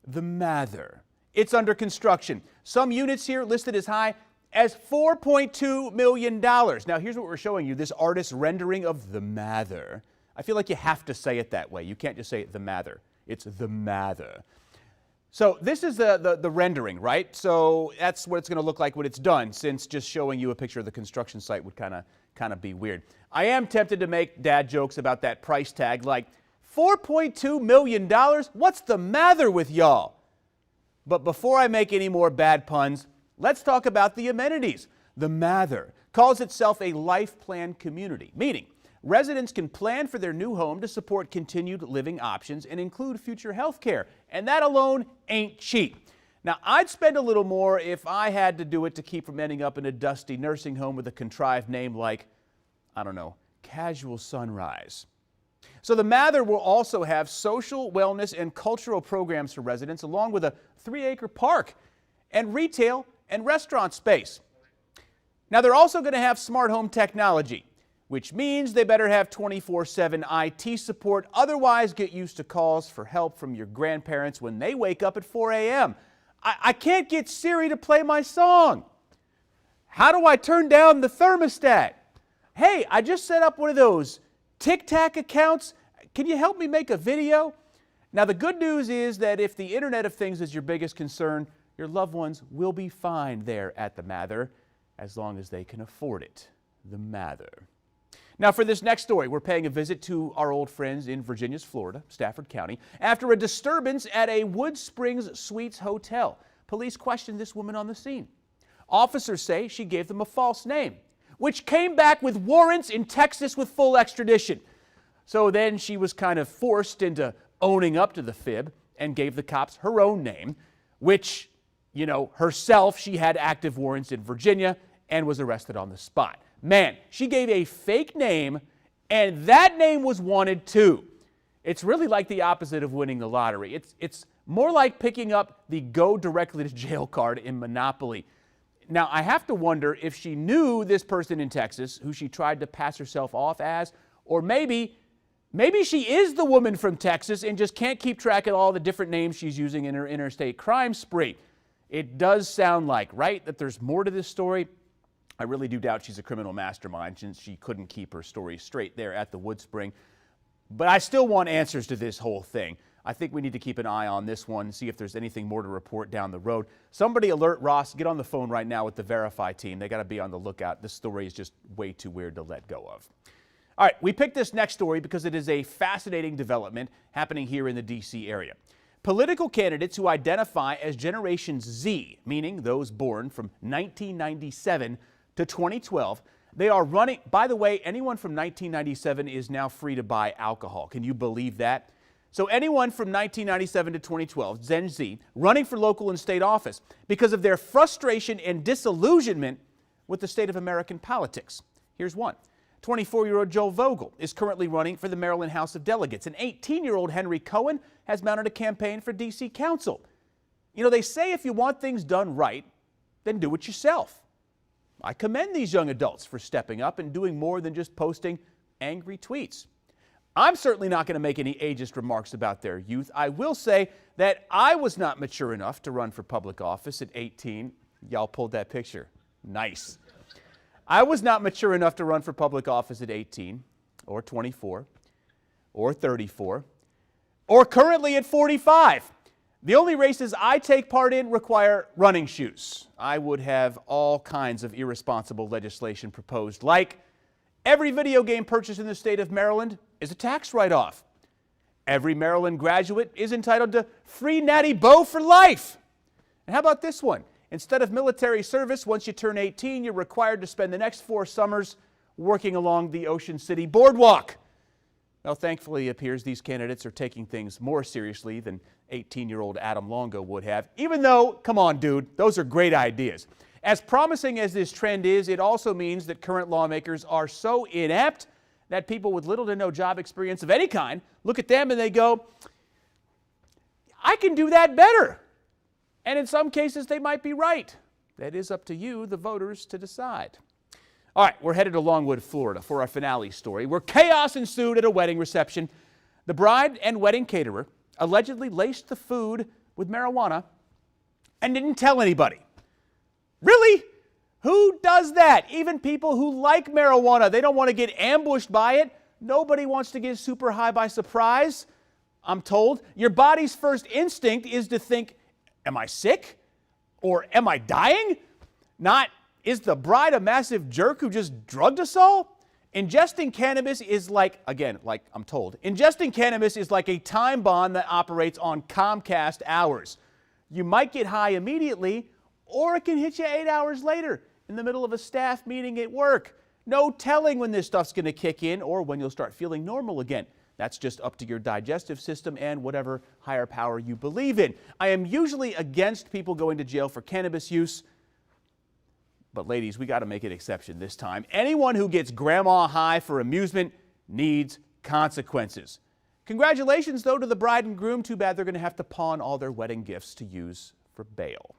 the Mather. It's under construction. Some units here listed as high as $4.2 million. Now, here's what we're showing you, this artist's rendering of the Mather. I feel like you have to say it that way. You can't just say the Mather. It's the Mather. So this is the rendering, right? So that's what it's going to look like when it's done, since just showing you a picture of the construction site would kind of be weird. I am tempted to make dad jokes about that price tag, like $4.2 million? What's the matter with y'all? But before I make any more bad puns, let's talk about the amenities. The Mather calls itself a life plan community, meaning residents can plan for their new home to support continued living options and include future health care. And that alone ain't cheap. Now, I'd spend a little more if I had to do it to keep from ending up in a dusty nursing home with a contrived name like, I don't know, Casual Sunrise. So the Mather will also have social, wellness, and cultural programs for residents, along with a 3-acre park and retail and restaurant space. Now, they're also going to have smart home technology, which means they better have 24/7 IT support. Otherwise, get used to calls for help from your grandparents when they wake up at 4 a.m. I can't get Siri to play my song. How do I turn down the thermostat? Hey, I just set up one of those Tic-Tac accounts. Can you help me make a video? Now, the good news is that if the Internet of Things is your biggest concern, your loved ones will be fine there at the Mather, as long as they can afford it. The Mather. Now, for this next story, we're paying a visit to our old friends in Virginia's Florida, Stafford County, after a disturbance at a Wood Springs Suites hotel. Police questioned this woman on the scene. Officers say she gave them a false name, which came back with warrants in Texas with full extradition. So then she was kind of forced into owning up to the fib and gave the cops her own name, which, you know, herself, she had active warrants in Virginia and was arrested on the spot. Man, she gave a fake name, and that name was wanted too. It's really like the opposite of winning the lottery. It's more like picking up the go directly to jail card in Monopoly. Now, I have to wonder if she knew this person in Texas who she tried to pass herself off as, or maybe she is the woman from Texas and just can't keep track of all the different names she's using in her interstate crime spree. It does sound like, right, that there's more to this story. I really do doubt she's a criminal mastermind since she couldn't keep her story straight there at the Wood Spring. But I still want answers to this whole thing. I think we need to keep an eye on this one, see if there's anything more to report down the road. Somebody alert Ross, get on the phone right now with the Verify team. They got to be on the lookout. This story is just way too weird to let go of. All right, we picked this next story because it is a fascinating development happening here in the D.C. area. Political candidates who identify as Generation Z, meaning those born from 1997 to 2012, they are running. By the way, anyone from 1997 is now free to buy alcohol. Can you believe that? So anyone from 1997 to 2012, Gen Z, running for local and state office because of their frustration and disillusionment with the state of American politics. Here's one. 24-year-old Joe Vogel is currently running for the Maryland House of Delegates. And 18-year-old Henry Cohen has mounted a campaign for D.C. Council. You know, they say if you want things done right, then do it yourself. I commend these young adults for stepping up and doing more than just posting angry tweets. I'm certainly not going to make any ageist remarks about their youth. I will say that I was not mature enough to run for public office at 18. Y'all pulled that picture. Nice. I was not mature enough to run for public office at 18 or 24 or 34 or currently at 45. The only races I take part in require running shoes. I would have all kinds of irresponsible legislation proposed, like every video game purchased in the state of Maryland is a tax write-off. Every Maryland graduate is entitled to free Natty Boh for life. And how about this one? Instead of military service, once you turn 18, you're required to spend the next 4 summers working along the Ocean City Boardwalk. Well, thankfully, it appears these candidates are taking things more seriously than 18-year-old Adam Longo would have, even though, come on, dude, those are great ideas. As promising as this trend is, it also means that current lawmakers are so inept that people with little to no job experience of any kind look at them and they go, I can do that better. And in some cases, they might be right. That is up to you, the voters, to decide. All right, we're headed to Longwood, Florida for our finale story, where chaos ensued at a wedding reception. The bride and wedding caterer allegedly laced the food with marijuana and didn't tell anybody. Really? Who does that? Even people who like marijuana, they don't want to get ambushed by it. Nobody wants to get super high by surprise, I'm told. Your body's first instinct is to think, am I sick? Or am I dying? Not, is the bride a massive jerk who just drugged us all? Ingesting cannabis is like, again, like I'm told, ingesting cannabis is like a time bomb that operates on Comcast hours. You might get high immediately, or it can hit you 8 hours later in the middle of a staff meeting at work. No telling when this stuff's going to kick in or when you'll start feeling normal again. That's just up to your digestive system and whatever higher power you believe in. I am usually against people going to jail for cannabis use, but ladies, we got to make an exception this time. Anyone who gets grandma high for amusement needs consequences. Congratulations, though, to the bride and groom. Too bad they're going to have to pawn all their wedding gifts to use for bail.